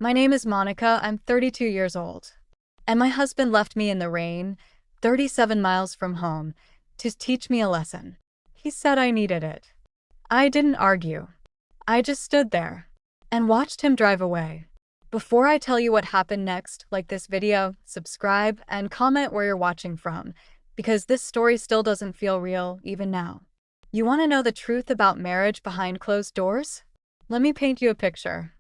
My name is Monica, I'm 32 years old. And my husband left me in the rain, 37 miles from home, to teach me a lesson. He said I needed it. I didn't argue. I just stood there and watched him drive away. Before I tell you what happened next, like this video, subscribe, and comment where you're watching from, because this story still doesn't feel real, even now. You want to know the truth about marriage behind closed doors? Let me paint you a picture.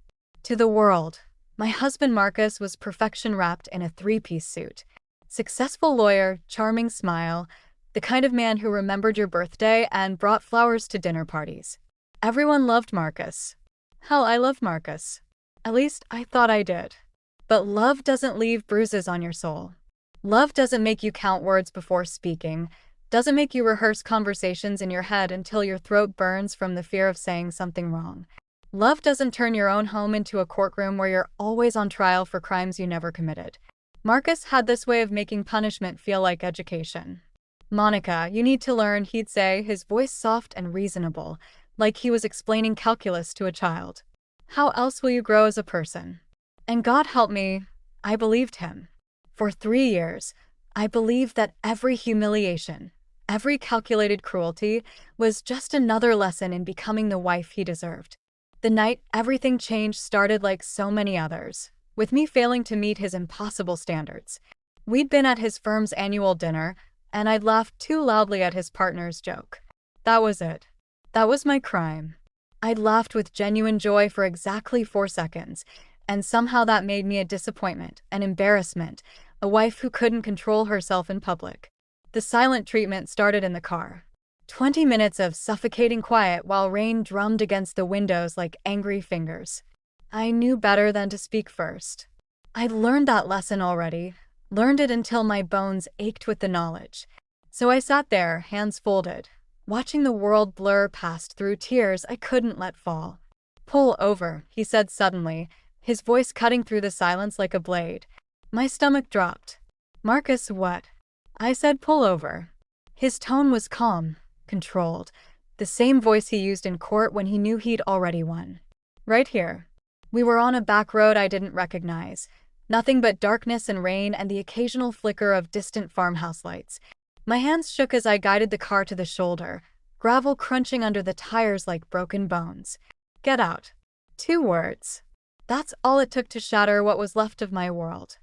To the world, my husband Marcus was perfection wrapped in a three-piece suit. Successful lawyer, charming smile, the kind of man who remembered your birthday and brought flowers to dinner parties. Everyone loved Marcus. Hell, I loved Marcus. At least, I thought I did. But love doesn't leave bruises on your soul. Love doesn't make you count words before speaking, doesn't make you rehearse conversations in your head until your throat burns from the fear of saying something wrong. Love doesn't turn your own home into a courtroom where you're always on trial for crimes you never committed. Marcus had this way of making punishment feel like education. "Monica, you need to learn," he'd say, his voice soft and reasonable, like he was explaining calculus to a child. "How else will you grow as a person?" And God help me, I believed him. For 3 years, I believed that every humiliation, every calculated cruelty, was just another lesson in becoming the wife he deserved. The night everything changed started like so many others, with me failing to meet his impossible standards. We'd been at his firm's annual dinner, and I'd laughed too loudly at his partner's joke. That was it. That was my crime. I'd laughed with genuine joy for exactly 4 seconds, and somehow that made me a disappointment, an embarrassment, a wife who couldn't control herself in public. The silent treatment started in the car. 20 minutes of suffocating quiet while rain drummed against the windows like angry fingers. I knew better than to speak first. I'd learned that lesson already, learned it until my bones ached with the knowledge. So I sat there, hands folded, watching the world blur past through tears I couldn't let fall. "Pull over," he said suddenly, his voice cutting through the silence like a blade. My stomach dropped. "Marcus, what?" I said, "Pull over." His tone was calm, controlled, the same voice he used in court when he knew he'd already won. "Right here." We were on a back road I didn't recognize. Nothing but darkness and rain and the occasional flicker of distant farmhouse lights. My hands shook as I guided the car to the shoulder, gravel crunching under the tires like broken bones. "Get out." 2 words. That's all it took to shatter what was left of my world.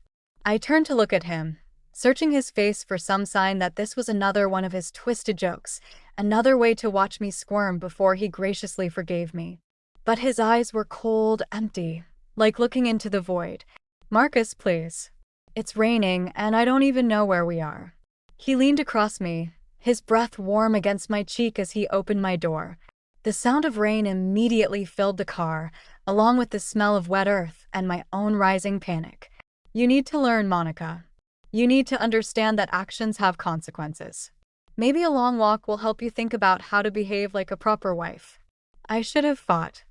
I turned to look at him, searching his face for some sign that this was another one of his twisted jokes, another way to watch me squirm before he graciously forgave me. But his eyes were cold, empty, like looking into the void. "Marcus, please. It's raining, and I don't even know where we are." He leaned across me, his breath warm against my cheek as he opened my door. The sound of rain immediately filled the car, along with the smell of wet earth and my own rising panic. "You need to learn, Monica. You need to understand that actions have consequences. Maybe a long walk will help you think about how to behave like a proper wife." I should have fought.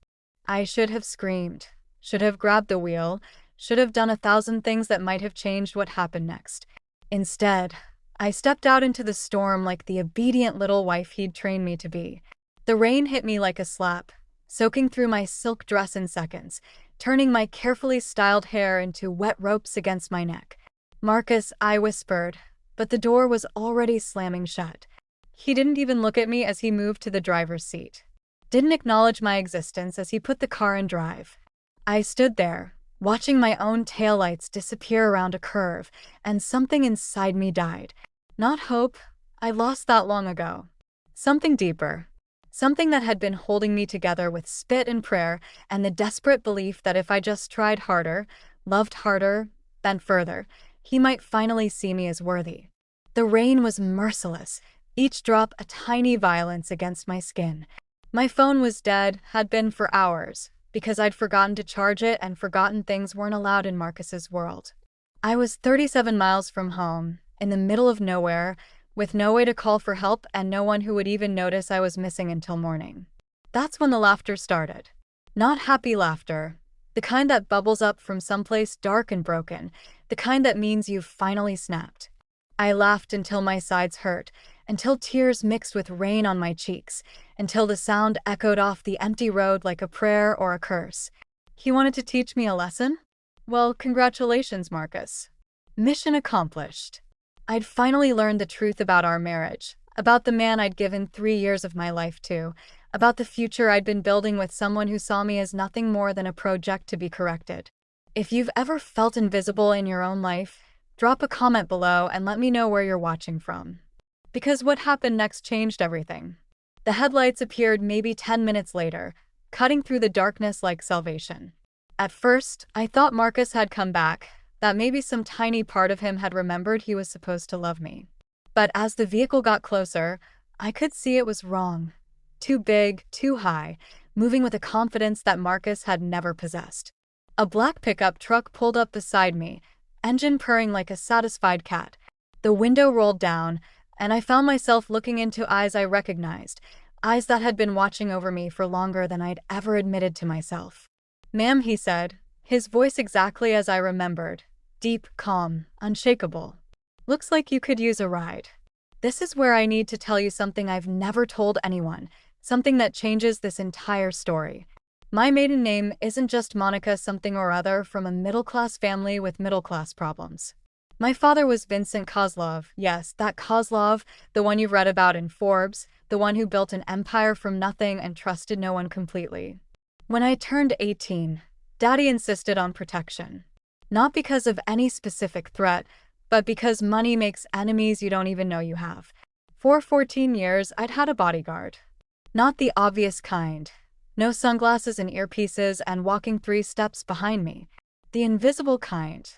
I should have screamed, should have grabbed the wheel, should have done 1,000 things that might have changed what happened next. Instead, I stepped out into the storm like the obedient little wife he'd trained me to be. The rain hit me like a slap, soaking through my silk dress in seconds, turning my carefully styled hair into wet ropes against my neck. "Marcus," I whispered, but the door was already slamming shut. He didn't even look at me as he moved to the driver's seat. Didn't acknowledge my existence as he put the car in drive. I stood there, watching my own taillights disappear around a curve, and something inside me died. Not hope, I lost that long ago. Something deeper. Something that had been holding me together with spit and prayer and the desperate belief that if I just tried harder, loved harder, bent further, he might finally see me as worthy. The rain was merciless, each drop a tiny violence against my skin. My phone was dead, had been for hours, because I'd forgotten to charge it and forgotten things weren't allowed in Marcus's world. I was 37 miles from home, in the middle of nowhere, with no way to call for help and no one who would even notice I was missing until morning. That's when the laughter started. Not happy laughter, the kind that bubbles up from someplace dark and broken, the kind that means you've finally snapped. I laughed until my sides hurt, until tears mixed with rain on my cheeks, until the sound echoed off the empty road like a prayer or a curse. He wanted to teach me a lesson? Well, congratulations, Marcus. Mission accomplished. I'd finally learned the truth about our marriage, about the man I'd given 3 years of my life to, about the future I'd been building with someone who saw me as nothing more than a project to be corrected. If you've ever felt invisible in your own life, drop a comment below and let me know where you're watching from. Because what happened next changed everything. The headlights appeared maybe 10 minutes later, cutting through the darkness like salvation. At first, I thought Marcus had come back, that maybe some tiny part of him had remembered he was supposed to love me. But as the vehicle got closer, I could see it was wrong. Too big, too high, moving with a confidence that Marcus had never possessed. A black pickup truck pulled up beside me, engine purring like a satisfied cat. The window rolled down, and I found myself looking into eyes I recognized, eyes that had been watching over me for longer than I'd ever admitted to myself. "Ma'am," he said, his voice exactly as I remembered, deep, calm, unshakable. "Looks like you could use a ride." This is where I need to tell you something I've never told anyone, something that changes this entire story. My maiden name isn't just Monica something or other from a middle-class family with middle-class problems. My father was Vincent Kozlov, yes, that Kozlov, the one you've read about in Forbes, the one who built an empire from nothing and trusted no one completely. When I turned 18, Daddy insisted on protection. Not because of any specific threat, but because money makes enemies you don't even know you have. For 14 years, I'd had a bodyguard. Not the obvious kind. No sunglasses and earpieces and walking 3 steps behind me. The invisible kind.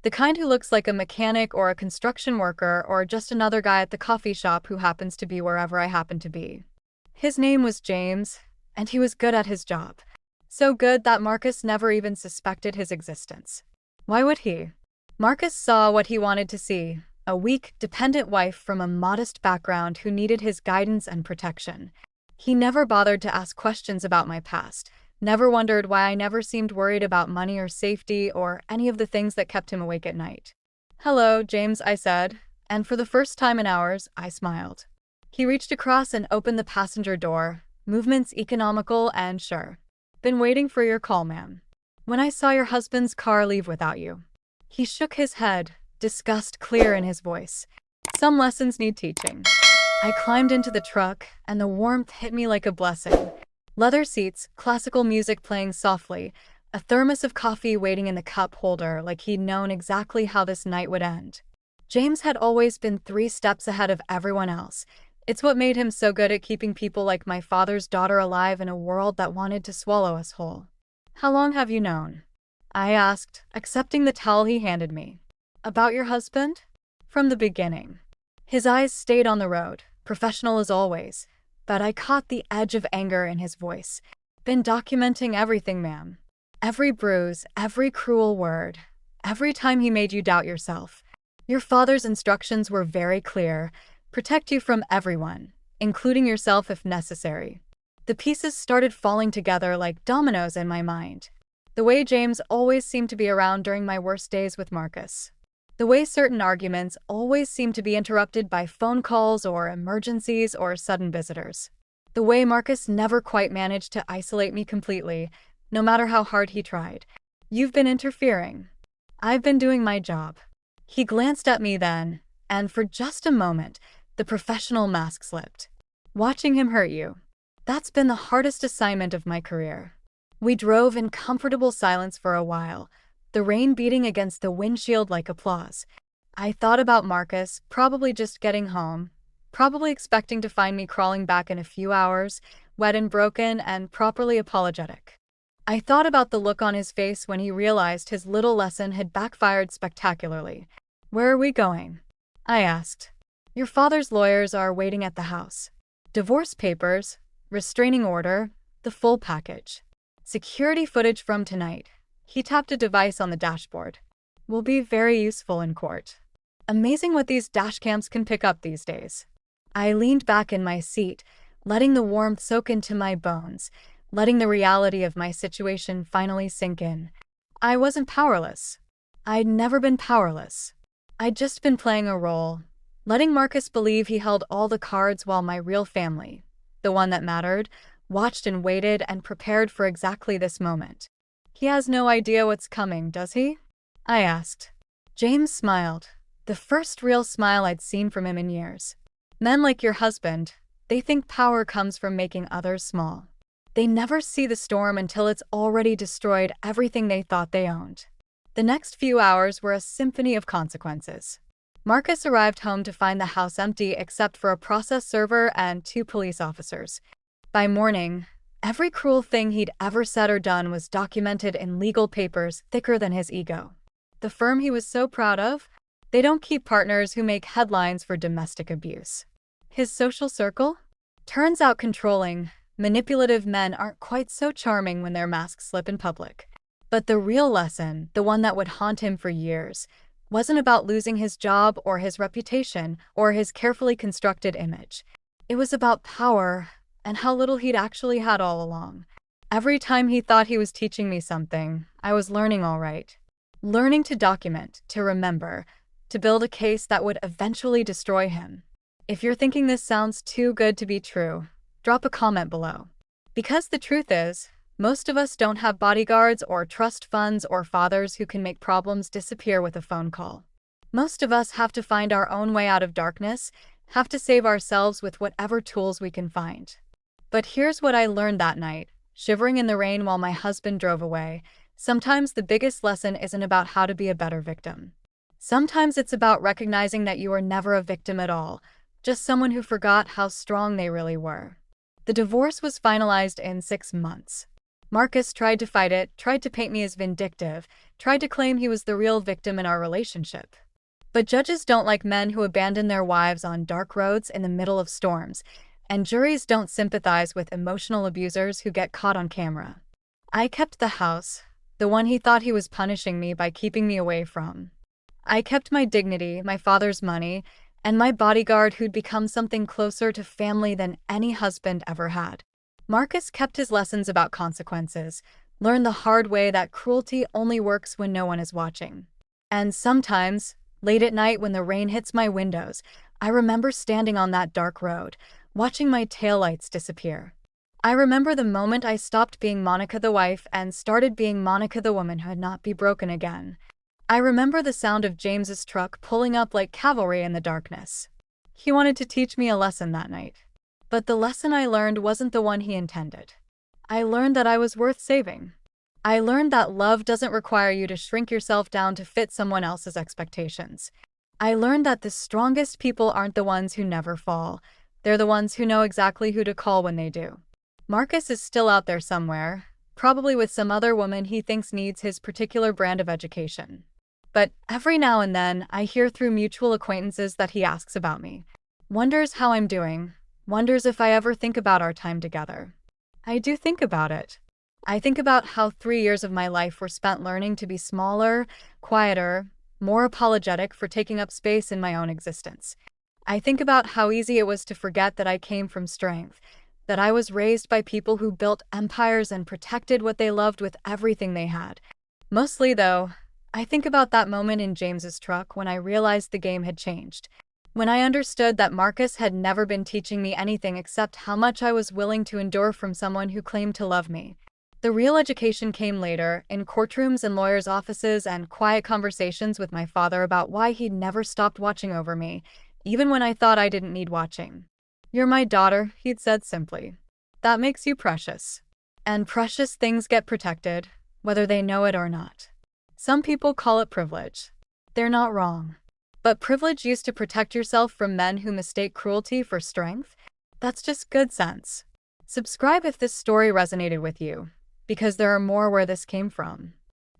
The kind who looks like a mechanic or a construction worker or just another guy at the coffee shop who happens to be wherever I happen to be. His name was James, and he was good at his job. So good that Marcus never even suspected his existence. Why would he? Marcus saw what he wanted to see, a weak, dependent wife from a modest background who needed his guidance and protection. He never bothered to ask questions about my past, never wondered why I never seemed worried about money or safety or any of the things that kept him awake at night. "Hello, James," I said, and for the first time in hours, I smiled. He reached across and opened the passenger door, movements economical and sure. "Been waiting for your call, ma'am. When I saw your husband's car leave without you." He shook his head, disgust clear in his voice. "Some lessons need teaching." I climbed into the truck, and the warmth hit me like a blessing. Leather seats, classical music playing softly, a thermos of coffee waiting in the cup holder like he'd known exactly how this night would end. James had always been 3 steps ahead of everyone else. It's what made him so good at keeping people like my father's daughter alive in a world that wanted to swallow us whole. "How long have you known?" I asked, accepting the towel he handed me. "About your husband?" "From the beginning." His eyes stayed on the road, professional as always, but I caught the edge of anger in his voice. "Been documenting everything, ma'am. Every bruise, every cruel word, every time he made you doubt yourself. Your father's instructions were very clear. Protect you from everyone, including yourself if necessary." The pieces started falling together like dominoes in my mind. The way James always seemed to be around during my worst days with Marcus. The way certain arguments always seemed to be interrupted by phone calls or emergencies or sudden visitors. The way Marcus never quite managed to isolate me completely, no matter how hard he tried. "You've been interfering. I've been doing my job." He glanced at me then, and for just a moment, the professional mask slipped. "Watching him hurt you. That's been the hardest assignment of my career." We drove in comfortable silence for a while, the rain beating against the windshield like applause. I thought about Marcus, probably just getting home, probably expecting to find me crawling back in a few hours, wet and broken and properly apologetic. I thought about the look on his face when he realized his little lesson had backfired spectacularly. "Where are we going?" I asked. "Your father's lawyers are waiting at the house. Divorce papers, restraining order, the full package. Security footage from tonight." He tapped a device on the dashboard. "Will be very useful in court." Amazing what these dashcams can pick up these days. I leaned back in my seat, letting the warmth soak into my bones, letting the reality of my situation finally sink in. I wasn't powerless. I'd never been powerless. I'd just been playing a role, letting Marcus believe he held all the cards while my real family, the one that mattered, watched and waited and prepared for exactly this moment. He has no idea what's coming, does he? I asked. James smiled, the first real smile I'd seen from him in years. Men like your husband, they think power comes from making others small. They never see the storm until it's already destroyed everything they thought they owned. The next few hours were a symphony of consequences. Marcus arrived home to find the house empty except for a process server and 2 police officers. By morning, every cruel thing he'd ever said or done was documented in legal papers thicker than his ego. The firm he was so proud of? They don't keep partners who make headlines for domestic abuse. His social circle? Turns out controlling, manipulative men aren't quite so charming when their masks slip in public. But the real lesson, the one that would haunt him for years, wasn't about losing his job or his reputation or his carefully constructed image. It was about power and how little he'd actually had all along. Every time he thought he was teaching me something, I was learning all right. Learning to document, to remember, to build a case that would eventually destroy him. If you're thinking this sounds too good to be true, drop a comment below. Because the truth is, most of us don't have bodyguards or trust funds or fathers who can make problems disappear with a phone call. Most of us have to find our own way out of darkness, have to save ourselves with whatever tools we can find. But here's what I learned that night, shivering in the rain while my husband drove away. Sometimes the biggest lesson isn't about how to be a better victim. Sometimes it's about recognizing that you were never a victim at all, just someone who forgot how strong they really were. The divorce was finalized in 6 months. Marcus tried to fight it, tried to paint me as vindictive, tried to claim he was the real victim in our relationship. But judges don't like men who abandon their wives on dark roads in the middle of storms, and juries don't sympathize with emotional abusers who get caught on camera. I kept the house, the one he thought he was punishing me by keeping me away from. I kept my dignity, my father's money, and my bodyguard who'd become something closer to family than any husband ever had. Marcus kept his lessons about consequences, learned the hard way that cruelty only works when no one is watching. And sometimes, late at night when the rain hits my windows, I remember standing on that dark road, watching my taillights disappear. I remember the moment I stopped being Monica the wife and started being Monica the woman who had not be broken again. I remember the sound of James's truck pulling up like cavalry in the darkness. He wanted to teach me a lesson that night. But the lesson I learned wasn't the one he intended. I learned that I was worth saving. I learned that love doesn't require you to shrink yourself down to fit someone else's expectations. I learned that the strongest people aren't the ones who never fall. They're the ones who know exactly who to call when they do. Marcus is still out there somewhere, probably with some other woman he thinks needs his particular brand of education. But every now and then, I hear through mutual acquaintances that he asks about me. Wonders how I'm doing. Wonders if I ever think about our time together. I do think about it. I think about how 3 years of my life were spent learning to be smaller, quieter, more apologetic for taking up space in my own existence. I think about how easy it was to forget that I came from strength, that I was raised by people who built empires and protected what they loved with everything they had. Mostly, though, I think about that moment in James's truck when I realized the game had changed. When I understood that Marcus had never been teaching me anything except how much I was willing to endure from someone who claimed to love me. The real education came later, in courtrooms and lawyers' offices and quiet conversations with my father about why he'd never stopped watching over me, even when I thought I didn't need watching. "You're my daughter," he'd said simply. "That makes you precious. And precious things get protected, whether they know it or not. Some people call it privilege. They're not wrong. But privilege used to protect yourself from men who mistake cruelty for strength? That's just good sense." Subscribe if this story resonated with you, because there are more where this came from.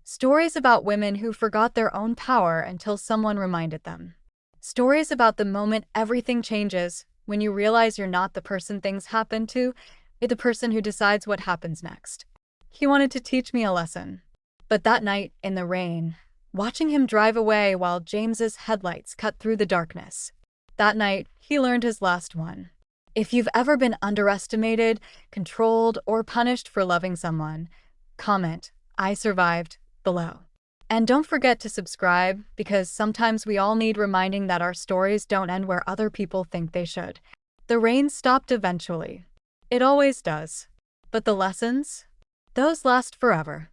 Stories about women who forgot their own power until someone reminded them. Stories about the moment everything changes, when you realize you're not the person things happen to, you're the person who decides what happens next. He wanted to teach me a lesson. But that night, in the rain, watching him drive away while James's headlights cut through the darkness. That night, he learned his last one. If you've ever been underestimated, controlled, or punished for loving someone, comment, "I survived," below. And don't forget to subscribe, because sometimes we all need reminding that our stories don't end where other people think they should. The rain stopped eventually. It always does. But the lessons? Those last forever.